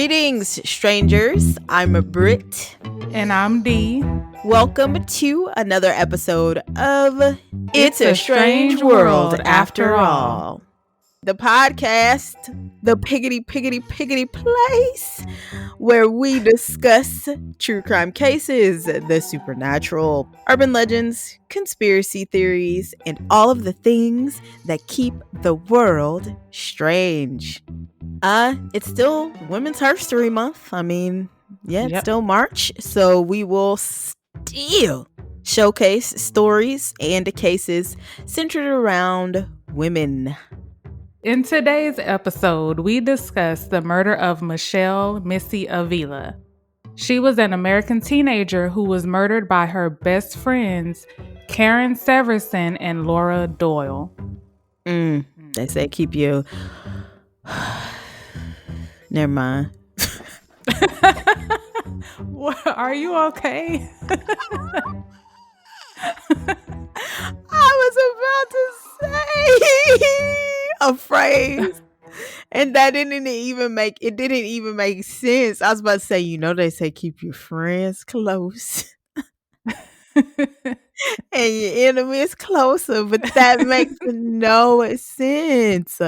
Greetings, strangers. I'm a Brit. And I'm Dee. Welcome to another episode of It's a Strange World After All. The podcast, the piggity place where we discuss true crime cases, the supernatural, urban legends, conspiracy theories, and all of the things that keep the world strange. It's still Women's History Month. It's still March, so we will still showcase stories and cases centered around women. In today's episode, we discuss the murder of Michele "Missy" Avila. She was an American teenager who was murdered by her best friends, Karen Sverson and Laura Doyle. They say keep you... Never mind. Are you okay? I was about to say a phrase, and that didn't even make sense. I was about to say, they say keep your friends close and your enemies closer, but that makes no sense.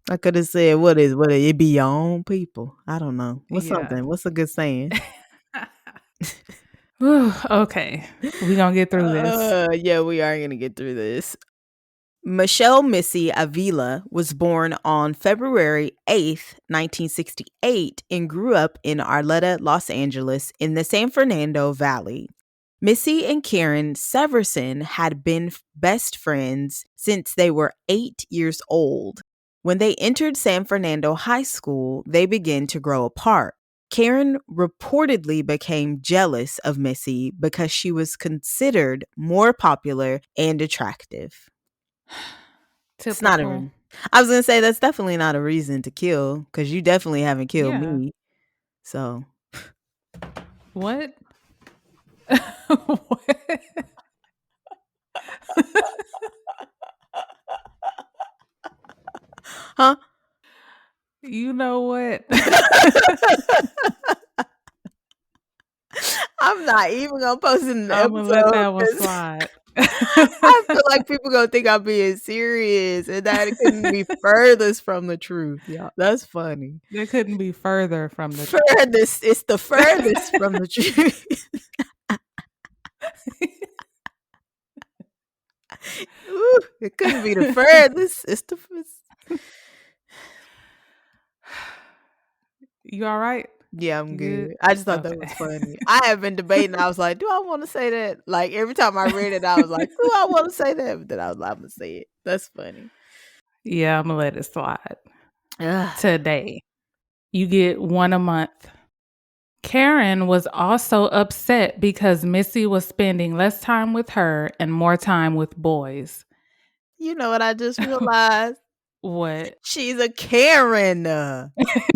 I could have said, what it be your own people? I don't know. What's a good saying? Okay, we're going to get through this. Yeah, we are going to get through this. Michele "Missy" Avila was born on February 8th, 1968 and grew up in Arleta, Los Angeles in the San Fernando Valley. Missy and Karen Sverson had been best friends since they were 8 years old. When they entered San Fernando High School, they began to grow apart. Karen reportedly became jealous of Missy because she was considered more popular and attractive. It's not I was going to say that's definitely not a reason to kill, because you definitely haven't killed me. So. What? Huh? You know what? I'm not even gonna post it in the episode. I'm gonna let that one slide. I feel like people gonna think I'm being serious, and that it couldn't be furthest from the truth. Yeah, that's funny. It couldn't be further from the furthest. Truth. It's the furthest from the truth. Ooh, it couldn't be the furthest. It's the. You all right? Yeah, I'm good. I just thought that was funny. I have been debating. I was like, do I want to say that? Like, every time I read it, I was like, do I want to say that? But then I was like, I'm going to say it. That's funny. Yeah, I'm going to let it slide. Today, you get one a month. Karen was also upset because Missy was spending less time with her and more time with boys. You know what I just realized? What? She's a Karen.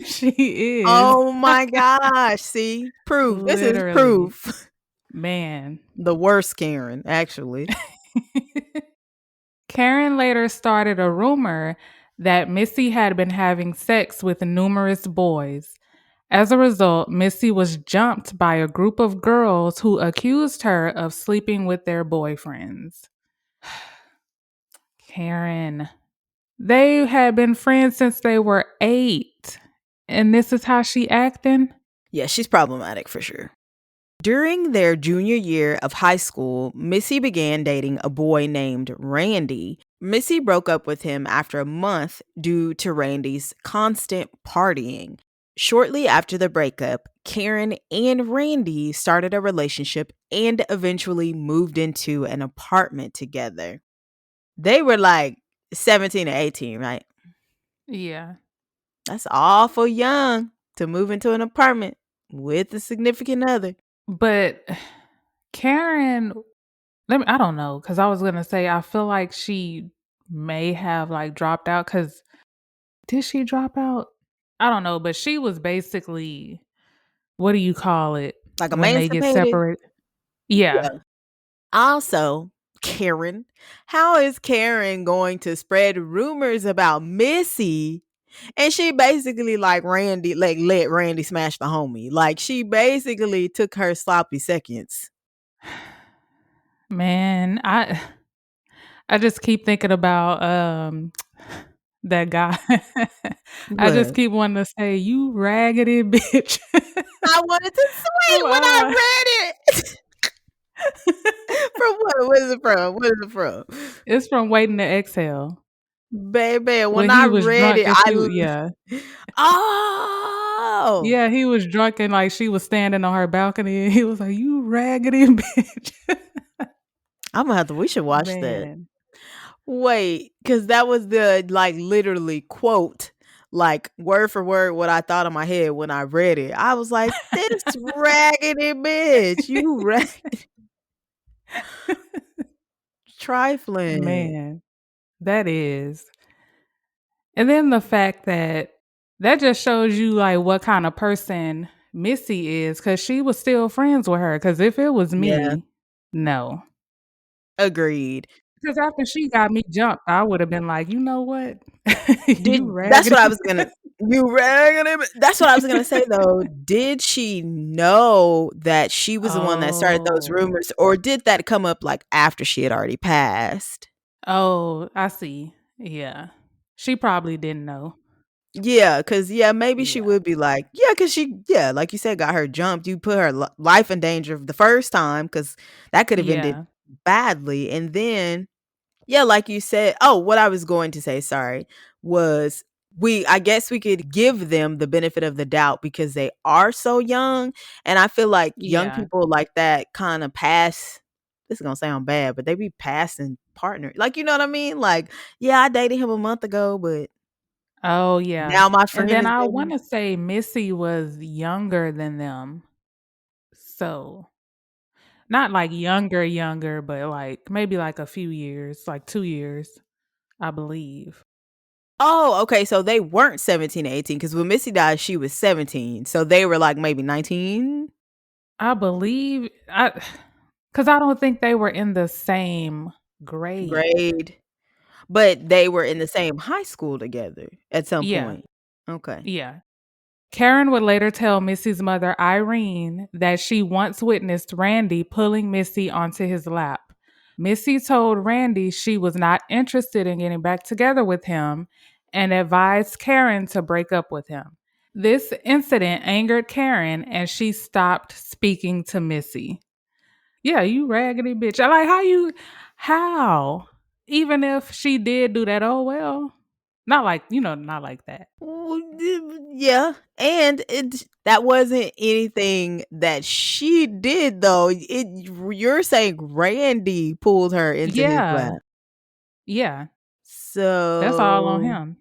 She is. Oh my gosh. See? Proof. Literally. This is proof. Man. The worst Karen, actually. Karen later started a rumor that Missy had been having sex with numerous boys. As a result, Missy was jumped by a group of girls who accused her of sleeping with their boyfriends. Karen. They had been friends since they were 8. And this is how she acting? Yeah, she's problematic for sure. During their junior year of high school, Missy began dating a boy named Randy. Missy broke up with him after a month due to Randy's constant partying. Shortly after the breakup, Karen and Randy started a relationship and eventually moved into an apartment together. They were like 17 or 18, right? Yeah. That's awful young to move into an apartment with a significant other. But Karen, I don't know, because I was going to say, I feel like she may have like dropped out, because did she drop out? I don't know, but she was basically, what do you call it? Like when they get separated? Yeah. Also, Karen, how is Karen going to spread rumors about Missy And she basically like Randy, like let Randy smash the homie. Like she basically took her sloppy seconds. Man, I just keep thinking about that guy. I just What? keep wanting to say, "You raggedy bitch." I wanted to From, sweat when I read it. From what? What is it from? What is it from? it's from Waiting to Exhale. Baby, when When I he was read drunk it, and she yeah. oh, Yeah, he was drunk and, like, she was standing on her balcony, and he was like, "You raggedy bitch." I'm gonna have to. We should watch that. Man. Wait, because that was the like literally quote, like word for word, what I thought in my head when I read it. I was like, "This raggedy bitch, you trifling." Man, that is. And then the fact that that just shows you, like, what kind of person Missy is, because she was still friends with her. Because if it was Yeah, me, no. agreed. Because after she got me jumped, I would have been like, "You know what? You That's what I raggedy." was gonna. You raggedy. That's what I was gonna say though. Did she know that she was the one that started those Oh. rumors, or did that come up like after she had already passed? Oh, I see. Yeah. She probably didn't know. Yeah, cause yeah, maybe she Yeah. would be like, yeah, cause she, yeah, like you said, got her jumped. You put her life in danger the first time, cause that could have ended Yeah. badly. And then, yeah, like you said, oh, what I was going to say, sorry, was I guess we could give them the benefit of the doubt because they are so young. And I feel like young Yeah. people like that kind of pass. This is gonna sound bad, but they be passing partner. Like, you know what I mean? Like, yeah, I dated him a month ago, but Oh, yeah. now my And friend then is I dating. wanna say Missy was younger than them. So, not like younger, younger, but, like, maybe, like, a few years, like 2 years, I believe. Oh, okay, so they weren't 17 to 18 because when Missy died, she was 17, so they were, like, maybe 19 I believe I, because I don't think they were in the same grade. grade, but they were in the same high school together at some Yeah. point. Okay. Yeah. Karen would later tell Missy's mother, Irene, that she once witnessed Randy pulling Missy onto his lap. Missy told Randy she was not interested in getting back together with him and advised Karen to break up with him. This incident angered Karen and she stopped speaking to Missy. Yeah, you raggedy bitch. I like how? Even if she did do that, oh well. Not like, not like that. Well, yeah, and that wasn't anything that she did, though. You're saying Randy pulled her into his Yeah. lap. Yeah. That's all on So him.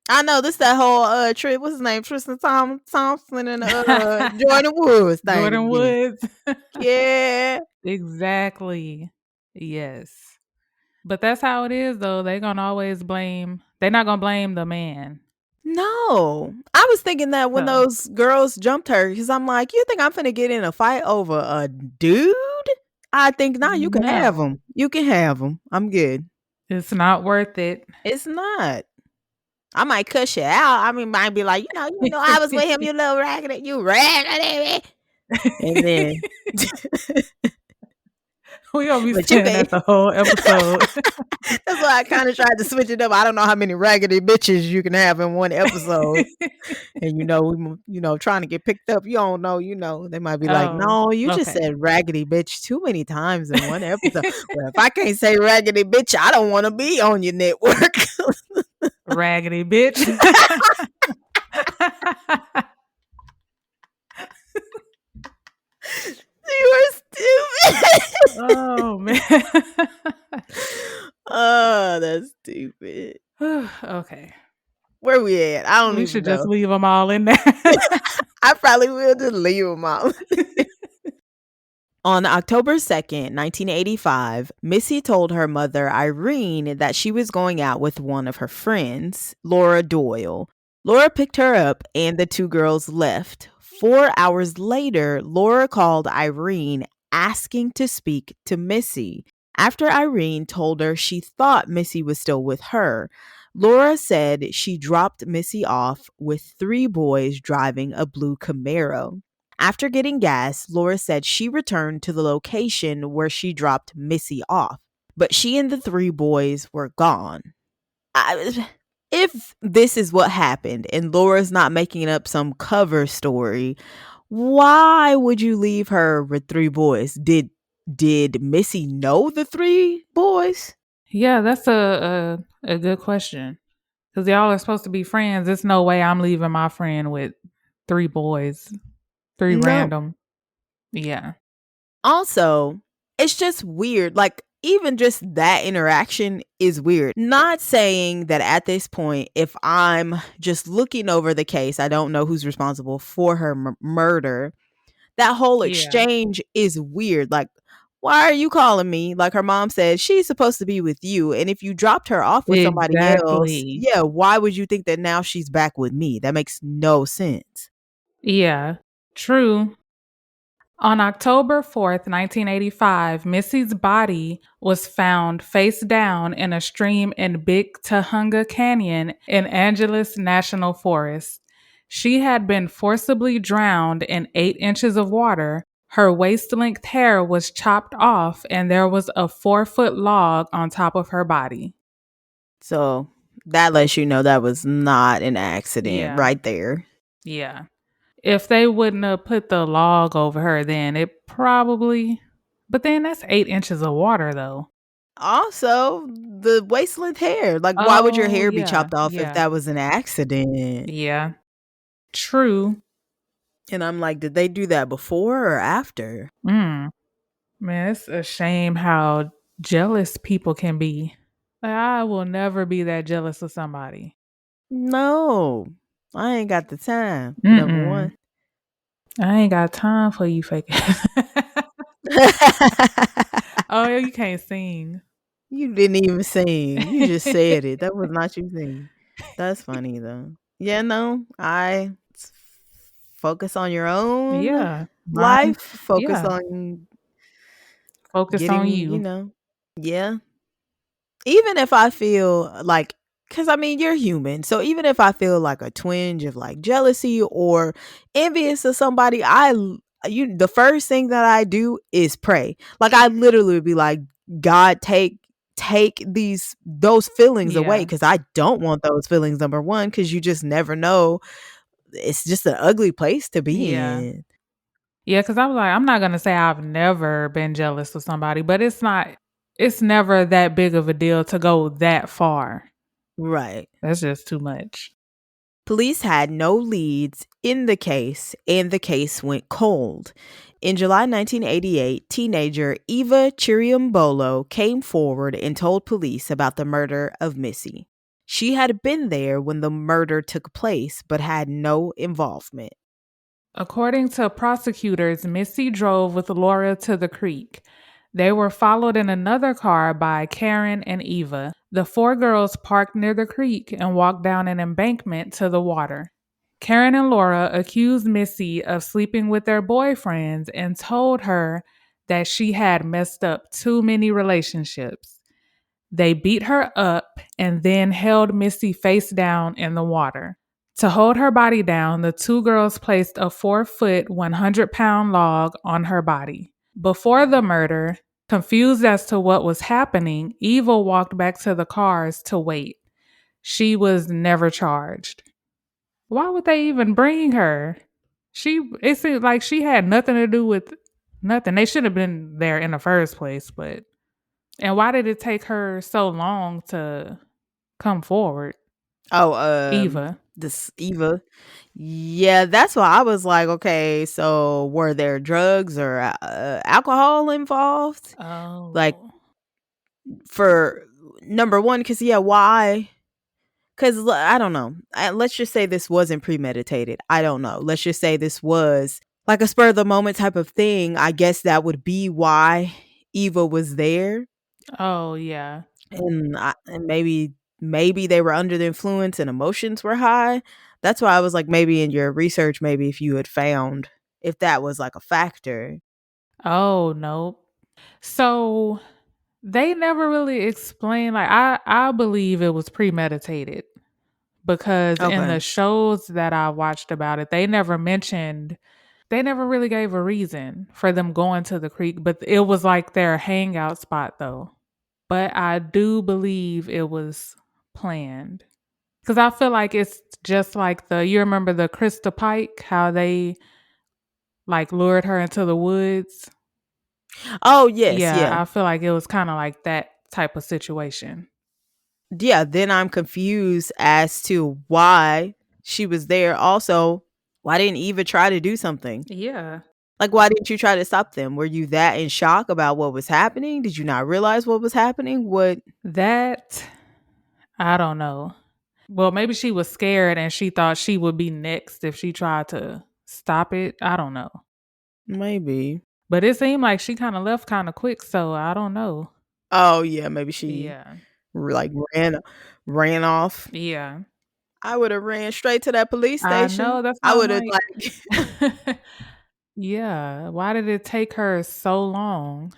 I know this that whole trip. What's his name? Tristan Thompson and Jordan Woods thing Jordan again. Woods. Yeah. Exactly. Yes. But that's how it is though. They're not gonna blame the man. No, I was thinking that when So those girls jumped her, because I'm like, you think I'm finna get in a fight over a dude? I think now you can have no, him. You can have him. I'm good. it's not worth it. It's not. I might cuss you out. I mean, might be like, I was with him. You little raggedy, you raggedy, and then, We gonna be but you saying can. that the whole episode. That's why I kind of tried to switch it up. I don't know how many raggedy bitches you can have in one episode. And trying to get picked up, you don't know, they might be like, Oh, "No, you just okay. said raggedy bitch too many times in one episode." Well, if I can't say raggedy bitch, I don't want to be on your network. Raggedy bitch. You are stupid. Oh man. Oh, that's stupid. Okay. Where we at? I don't We even should just know. leave them all in there. I probably will just leave them out. On October 2nd, 1985, Missy told her mother, Irene, that she was going out with one of her friends, Laura Doyle. Laura picked her up and the two girls left. 4 hours later, Laura called Irene asking to speak to Missy. After Irene told her she thought Missy was still with her, Laura said she dropped Missy off with three boys driving a blue Camaro. After getting gas, Laura said she returned to the location where she dropped Missy off, but she and the three boys were gone. If this is what happened and Laura's not making up some cover story, why would you leave her with three boys? Did Missy know the three boys? Yeah, that's a good question. Because y'all are supposed to be friends. There's no way I'm leaving my friend with three boys, three No. random. Yeah. Also, it's just weird. Like, even just that interaction is weird. Not saying that at this point, if I'm just looking over the case, I don't know who's responsible for her murder. That whole Yeah. exchange is weird. Like, why are you calling me? Like her mom said, she's supposed to be with you. And if you dropped her off with somebody else, Exactly. yeah, why would you think that now she's back with me? That makes no sense. Yeah. True. On October 4th, 1985, Missy's body was found face down in a stream in Big Tahunga Canyon in Angeles National Forest. She had been forcibly drowned in 8 inches of water. Her waist length hair was chopped off, and there was a 4-foot log on top of her body. So that lets you know that was not an accident Yeah, right there. yeah. If they wouldn't have put the log over her, then it probably. But then that's 8 inches of water, though. Also, the waistland hair. Like, why would your Oh, hair be yeah, chopped off if yeah, that was an accident? yeah. True. And I'm like, did they do that before or after? Mm. Man, it's a shame how jealous people can be. Like, I will never be that jealous of somebody. No, I ain't got the time, for number Mm-mm. one. I ain't got time for you fake. Oh, yeah, you can't sing. You didn't even sing. You just said it. That was not you singing. That's funny though. Yeah, no, I focus on your own Yeah, life. mine. Focus Yeah, on focus on getting, you. yeah. Even if I feel like, because I mean, you're human. So even if I feel like a twinge of like jealousy or envious of somebody, the first thing that I do is pray. Like I literally would be like, God, take those feelings away Yeah, because I don't want those feelings. Number one, because you just never know. It's just an ugly place to be yeah. in. Yeah, because I was like, I'm not gonna say I've never been jealous of somebody, but it's never that big of a deal to go that far. Right. That's just too much. Police had no leads in the case, and the case went cold. In July 1988, teenager Eva Chiriambolo came forward and told police about the murder of Missy. She had been there when the murder took place, but had no involvement. According to prosecutors, Missy drove with Laura to the creek. They were followed in another car by Karen and Eva. The four girls parked near the creek and walked down an embankment to the water. Karen and Laura accused Missy of sleeping with their boyfriends and told her that she had messed up too many relationships. They beat her up and then held Missy face down in the water. To hold her body down, the two girls placed a 4-foot, 100-pound log on her body. Before the murder, confused as to what was happening, Eva walked back to the cars to wait. She was never charged. Why would they even bring her? It seemed like she had nothing to do with nothing. They should have been there in the first place, but and why did it take her so long to come forward? Oh, Eva. this Eva. Yeah, that's why I was like, okay, so were there drugs or alcohol involved? Like Oh. for number one, because yeah, why? Because I don't know. Let's just say this wasn't premeditated. I don't know. Let's just say this was like a spur of the moment type of thing. I guess that would be why Eva was there, Oh, yeah. and maybe they were under the influence and emotions were high. That's why I was like, maybe in your research, maybe if you had found if that was like a factor. Oh, nope. So They never really explain, like, I believe it was premeditated because in Okay. the shows that I watched about it, they never really gave a reason for them going to the creek, but it was like their hangout spot though. But I do believe it was planned. Cause I feel like it's just like you remember the Krista Pike, how they like lured her into the woods? Oh, yes, Yeah, yeah. I feel like it was kind of like that type of situation. Yeah, then I'm confused as to why she was there. Also, why didn't Eva try to do something? Yeah. Like, why didn't you try to stop them? Were you that in shock about what was happening? Did you not realize what was happening? What? That I don't know. Well, maybe she was scared and she thought she would be next if she tried to stop it. I don't know. Maybe. But it seemed like she kind of left kind of quick, so I don't know. Oh, yeah, maybe she Yeah. like ran off. Yeah. I would have ran straight to that police I station. know, that's I why I'm would have like like yeah, why did it take her so long?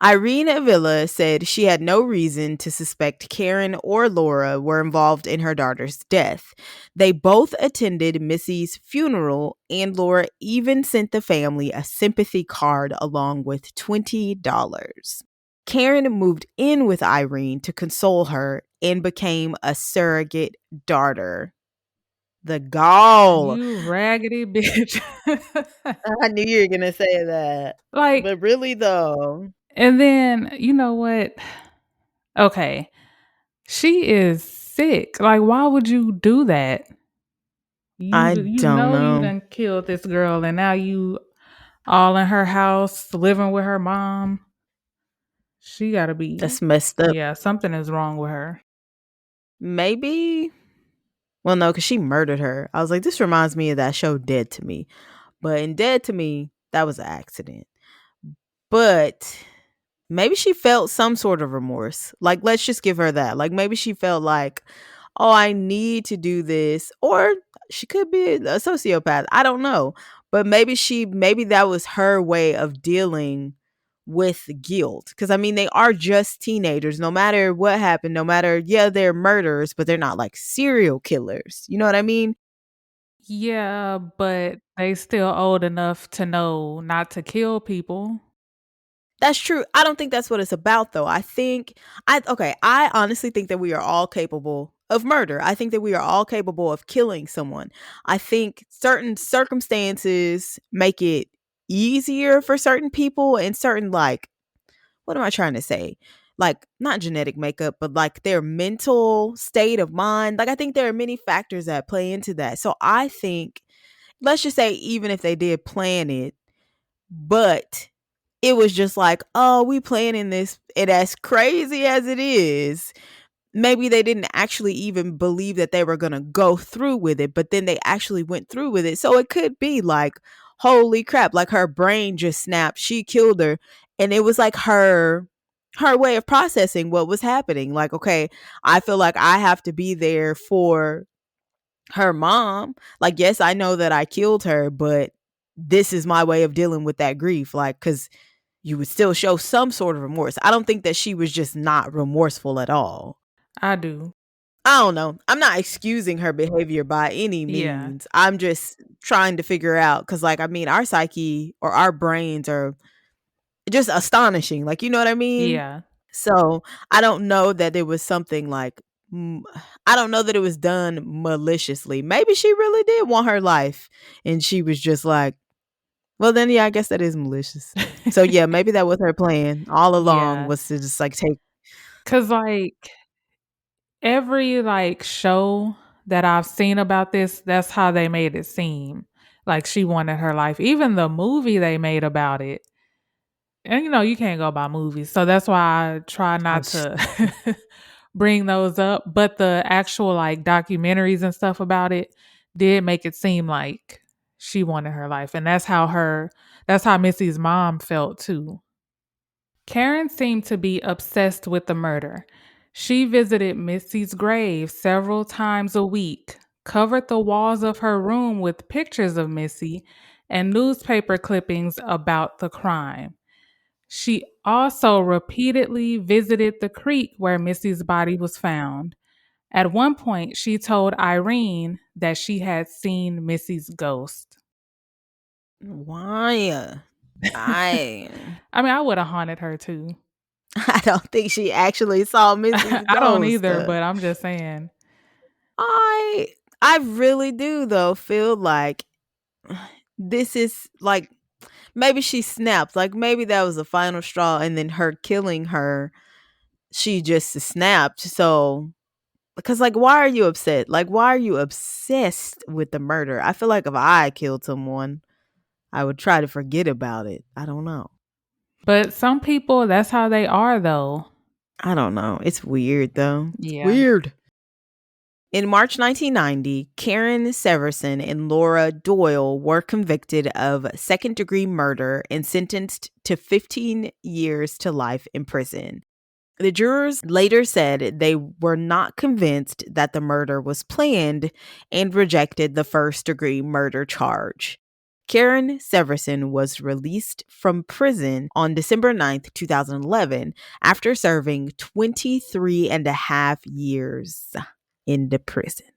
Irene Avila said she had no reason to suspect Karen or Laura were involved in her daughter's death. They both attended Missy's funeral, and Laura even sent the family a sympathy card along with $20. Karen moved in with Irene to console her and became a surrogate daughter. The gall. You raggedy bitch. I knew you were going to say that. Like, But really, though, and then, you know what? Okay, she is sick. Like, why would you do that? I You don't know you know. done killed this girl and now you all in her house living with her mom. She gotta be That's messed up. yeah, something is wrong with her. Maybe. Well, no, because she murdered her. I was like, this reminds me of that show Dead to Me. But in Dead to Me, that was an accident. But maybe she felt some sort of remorse. Like, let's just give her that. Like, maybe she felt like, oh, I need to do this. Or she could be a sociopath. I don't know. But maybe that was her way of dealing with guilt. Because, I mean, they are just teenagers. No matter what happened, no matter, yeah, they're murderers, but they're not like serial killers. You know what I mean? Yeah, but they still old enough to know not to kill people. That's true. I don't think that's what it's about though. I honestly think that we are all capable of murder. I think that we are all capable of killing someone. I think certain circumstances make it easier for certain people and certain like what am I trying to say? Like not genetic makeup, but like their mental state of mind. Like I think there are many factors that play into that. So I think let's just say even if they did plan it, but it was just like, oh, we planning this. And as crazy as it is, maybe they didn't actually even believe that they were going to go through with it, but then they actually went through with it. So it could be like, holy crap, like her brain just snapped. She killed her. And it was like her way of processing what was happening. Like, okay, I feel like I have to be there for her mom. Like, yes, I know that I killed her, but this is my way of dealing with that grief. Like, because you would still show some sort of remorse. I don't think that she was just not remorseful at all. I do. I don't know. I'm not excusing her behavior by any Yeah. means. I'm just trying to figure out because, like, I mean, our psyche or our brains are just astonishing. Like, you know what I mean? Yeah. So I don't know that it was something like, I don't know that it was done maliciously. Maybe she really did want her life. And she was just like, well, then, yeah, I guess that is malicious. So, yeah, maybe that was her plan all along Yeah. was to just like take. 'Cause, like, every, like, show that I've seen about this, that's how they made it seem, like she wanted her life. Even the movie they made about it, and, you can't go by movies, so that's why I try Oh, not to bring those up, but the actual, like, documentaries and stuff about it did make it seem like she wanted her life, and that's how Missy's mom felt too. Karen seemed to be obsessed with the murder. She visited Missy's grave several times a week, covered the walls of her room with pictures of Missy and newspaper clippings about the crime. She also repeatedly visited the creek where Missy's body was found. At one point, she told Irene that she had seen Missy's ghost. Why? I I mean, I would have haunted her too. I don't think she actually saw Missy's I don't ghost. either, but I'm just saying. I I really do though feel like this is like maybe she snapped. Like maybe that was the final straw, and then her killing her, she just snapped. So because like why are you upset? Like why are you obsessed with the murder? I feel like if I killed someone, I would try to forget about it. I don't know. But some people, that's how they are, though. I don't know. It's weird though. It's Yeah. weird. In March 1990, Karen Severson and Laura Doyle were convicted of second-degree murder and sentenced to 15 years to life in prison. The jurors later said they were not convinced that the murder was planned and rejected the first-degree murder charge. Karen Severson was released from prison on December 9th, 2011, after serving 23 and a half years in the prison.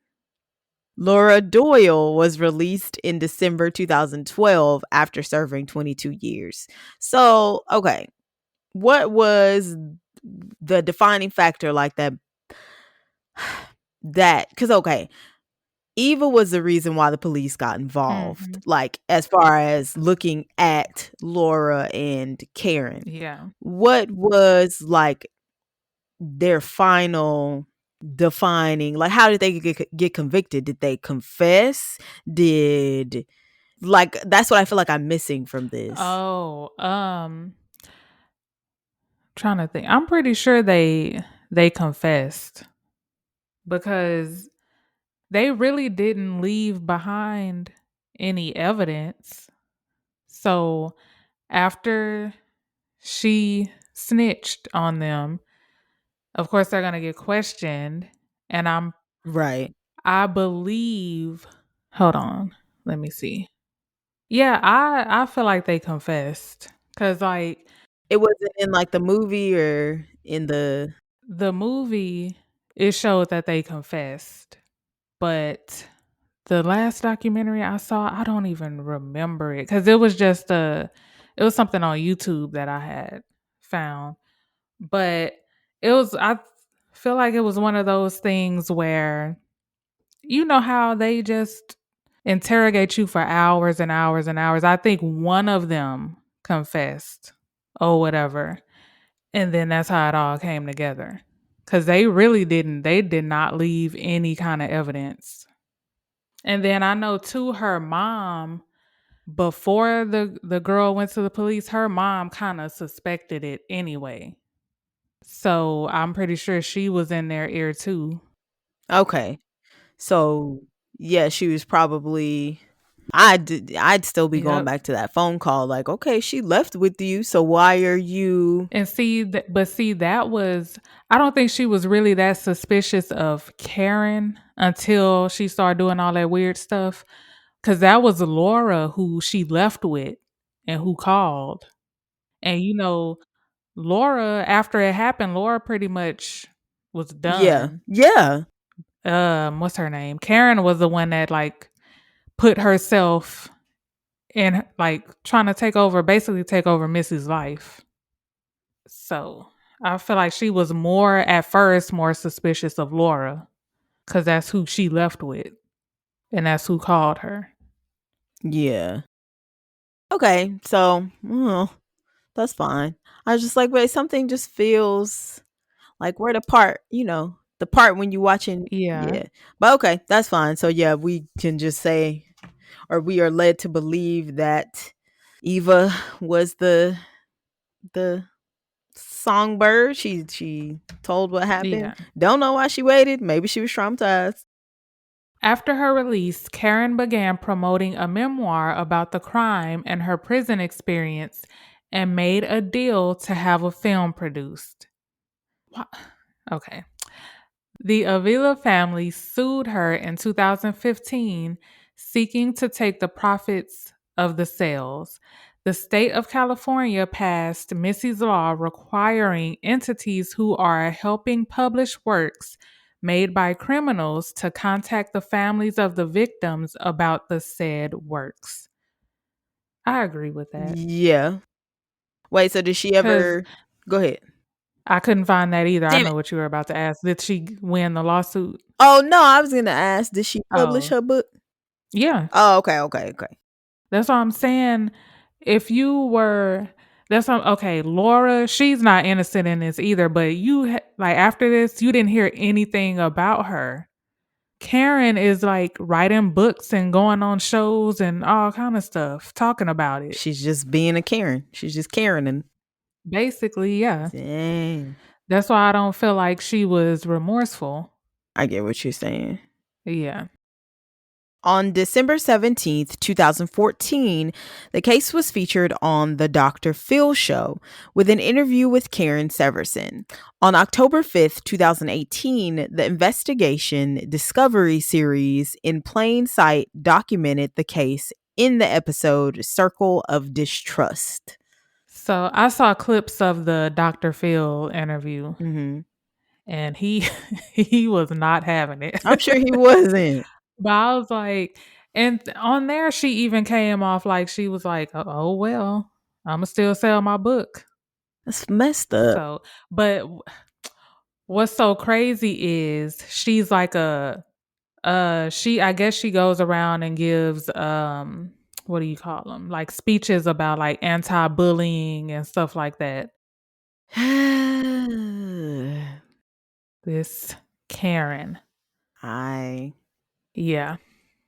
Laura Doyle was released in December 2012 after serving 22 years. So, okay, what was the defining factor like that cuz okay, Eva was the reason why the police got involved, Mhm. like as far as looking at Laura and Karen. Yeah. What was like their final defining, like how did they get convicted? Did they confess? Did like that's what I feel like I'm missing from this. Oh, trying to think. I'm pretty sure they confessed because they really didn't leave behind any evidence. So after she snitched on them, of course they're gonna get questioned. And Right. I believe, hold on, let me see. Yeah, I feel like they confessed because like It wasn't in like the movie or in the the movie, it showed that they confessed, but the last documentary I saw, I don't even remember it because it was something on YouTube that I had found, but I feel like it was one of those things where you know how they just interrogate you for hours and hours and hours. I think one of them confessed or whatever. And then that's how it all came together. Cause they did not leave any kind of evidence. And then I know too, her mom, before the girl went to the police, her mom kind of suspected it anyway. So I'm pretty sure she was in their ear too. okay. So yeah, she was probably I'd still be going Yep. back to that phone call like, okay, she left with you, so why are you And but see, that was, I don't think she was really that suspicious of Karen until she started doing all that weird stuff. Cause that was Laura who she left with and who called. And Laura, after it happened, Laura pretty much was yeah. done. Yeah. What's her name? Karen was the one that like put herself in, like trying to basically take over Missy's life. So I feel like she was more at first more suspicious of Laura because that's who she left with and that's who called her. Yeah. Okay. So, well, that's fine. I was just like, wait, something just feels like we're the part when you watching Yeah. yeah. But okay, that's fine. So yeah, we can just say or we are led to believe that Eva was the songbird. She told what happened. Yeah. Don't know why she waited. Maybe she was traumatized. After her release, Karen began promoting a memoir about the crime and her prison experience and made a deal to have a film produced. Wha- Okay. The Avila family sued her in 2015, seeking to take the profits of the sales. The state of California passed Missy's law requiring entities who are helping publish works made by criminals to contact the families of the victims about the said works. I agree with that Yeah. Wait, so did she because ever go ahead. I couldn't find that either. I Damn know it. what you were about to ask. Did she win the lawsuit? Oh, no, I was gonna ask, did she publish Oh, her book? yeah. Oh, okay, okay, okay. That's what I'm saying. If you were, that's what, okay. Laura, she's not innocent in this either. But like after this, you didn't hear anything about her. Karen is like writing books and going on shows and all kind of stuff, talking about it. She's just being a Karen. She's just Karen and Basically, yeah. dang. That's why I don't feel like she was remorseful. I get what you're saying. Yeah. On December 17th, 2014, the case was featured on the Dr. Phil show with an interview with Karen Severson. On October 5th, 2018, the investigation Discovery series In Plain Sight documented the case in the episode Circle of Distrust. So I saw clips of the Dr. Phil interview Mm-hmm. and he he was not having it. I'm sure he wasn't. But I was like, and on there, she even came off like she was like, oh, well, I'm going to still sell my book. That's messed up. So, but what's so crazy is she's like I guess she goes around and gives, what do you call them? Like speeches about like anti-bullying and stuff like that. This Karen. I Yeah.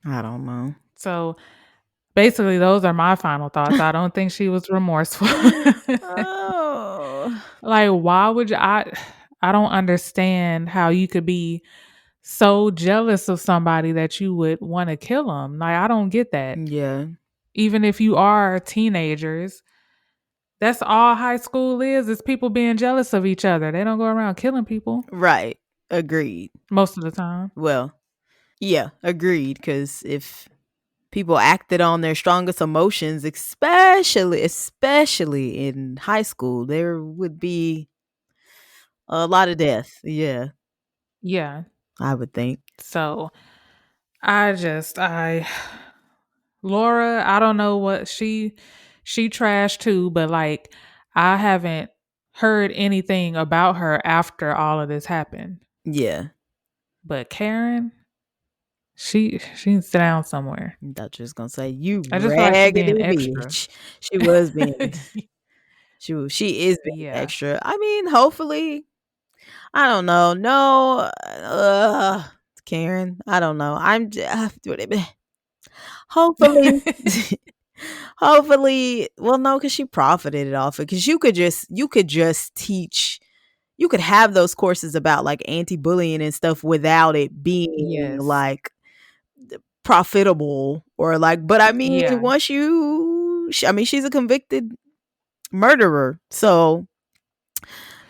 don't know. So basically, those are my final thoughts. I don't think she was remorseful. Oh. Like, why would I don't understand how you could be so jealous of somebody that you would want to kill them. Like, I don't get that. Yeah. Even if you are teenagers, that's all high school is people being jealous of each other. They don't go around killing people Right. Agreed. most of the time. Well, yeah, agreed. Because if people acted on their strongest emotions, especially in high school, there would be a lot of death. Yeah, Yeah. I would think. So I Laura, I don't know what she trashed too, but like I haven't heard anything about her after all of this happened. Yeah, But Karen, she can sit down somewhere. I thought you was gonna say you I just feel like she raggedy being extra. bitch. She was being. She is being Yeah. extra. I mean, hopefully, I don't know. No, Karen. I don't know. I'm just hopefully. Hopefully, well, no, because she profited off it. Because you could just teach, you could have those courses about like anti-bullying and stuff without it being Yes. like profitable or like. But I mean, Yeah. once I mean, she's a convicted murderer, so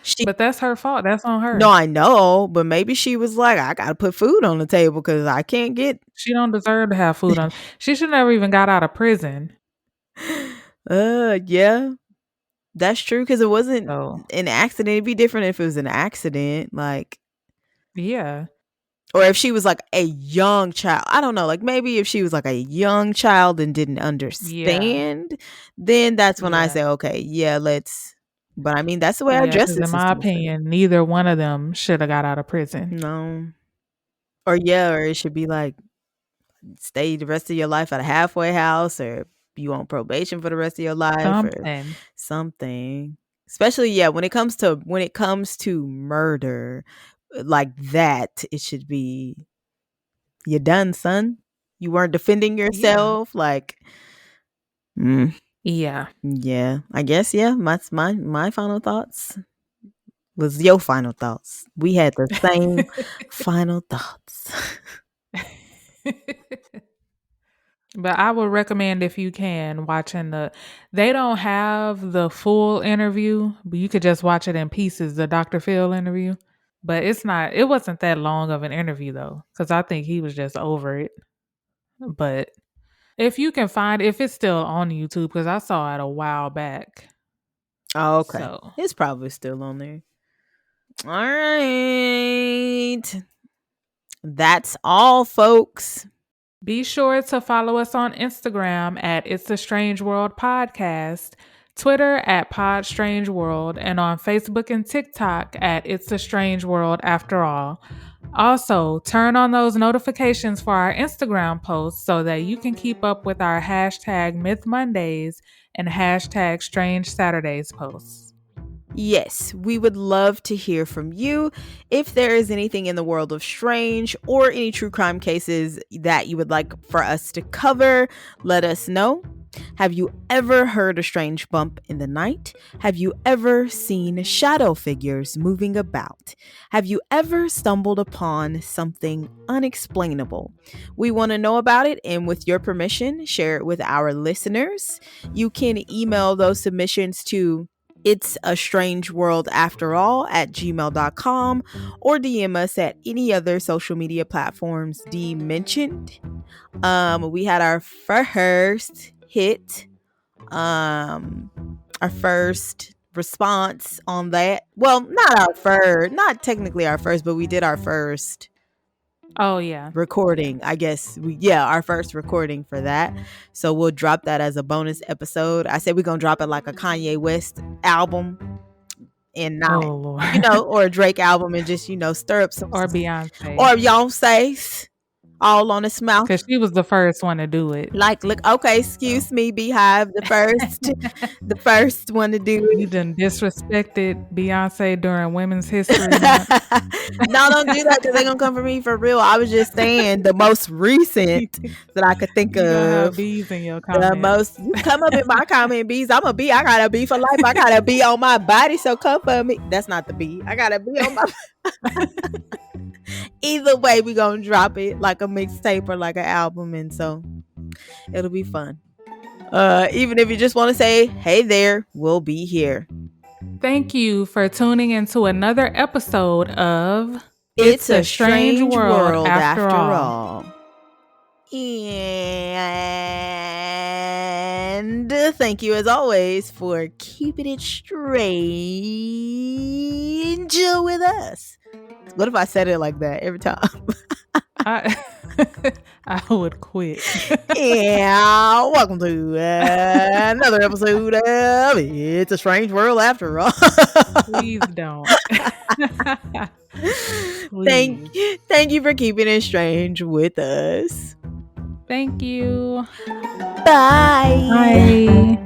she. But that's her fault. That's on No, her. I know, but maybe she was like, I gotta put food on the table because I can't get. She don't deserve to have food on. She should never even got out of prison. Yeah. That's true because it wasn't So an accident. It'd be different if it was an accident, like, yeah. or if she was like a young child. I don't know. Like maybe if she was like a young child and didn't Yeah. understand, then that's when I Yeah. say, okay, yeah, let's. But I mean, that's the way our Yeah. Because in justice my system is. opinion, neither one of them should have got out of prison. No, or yeah, or it should be like stay the rest of your life at a halfway house, or you on probation for the rest of your life, or Something. something. Especially, yeah, when it comes to murder like that, it should be you done, son. You weren't defending Yeah. yourself. Like, mm, Yeah. yeah, I guess, yeah. My final thoughts was your final thoughts. We had the same final thoughts. But I would recommend if you can watching they don't have the full interview, but you could just watch it in pieces, the Dr. Phil interview. But it wasn't that long of an interview though, because I think he was just over it. But If you can find, if it's still on YouTube, because I saw it a while back. Oh, okay. So It's probably still on there. All right. That's all, folks. be sure to follow us on Instagram at It's a Strange World Podcast, Twitter at Pod Strange World, and on Facebook and TikTok at It's a Strange World After All. Also, turn on those notifications for our Instagram posts so that you can keep up with our hashtag Myth Mondays and hashtag Strange Saturdays posts. Yes, we would love to hear from you. If there is anything in the world of strange or any true crime cases that you would like for us to cover, let us know. Have you ever heard a strange bump in the night? Have you ever seen shadow figures moving about? Have you ever stumbled upon something unexplainable? We want to know about it, and with your permission, share it with our listeners. You can email those submissions to It's a Strange World After All at gmail.com or DM us at any other social media platforms Dee mentioned. We had our first hit, our first response on that. Well, not technically our first, but we did our first recording. I guess our first recording for that. So we'll drop that as a bonus episode. I said we're gonna drop it like a Kanye West album and not or a Drake album and just stir up some, or Beyonce all on his mouth, because she was the first one to do it. Like, look, okay, excuse me, Beehive, the first one to do it. You done disrespected Beyonce during Women's History Month. No, don't do that because they're gonna come for me for real. I was just saying the most recent that I could think you of. Have bees in your comments. You come up in my comment, bees. I'm a bee. I got a bee for life. I got a bee on my body, so come for me. That's not the bee. I got a bee on my. Either way, we gonna drop it like a mixtape or like an album, and so it'll be fun. Even if you just want to say, hey there, we'll be here. Thank you for tuning into another episode of It's a Strange World After All. And thank you as always for keeping it strange with us. What if I said it like that every time? I would quit. Yeah, welcome to another episode of It's a Strange World After All. Please don't. Please. Thank you for keeping it strange with us. Thank you. Bye. Bye.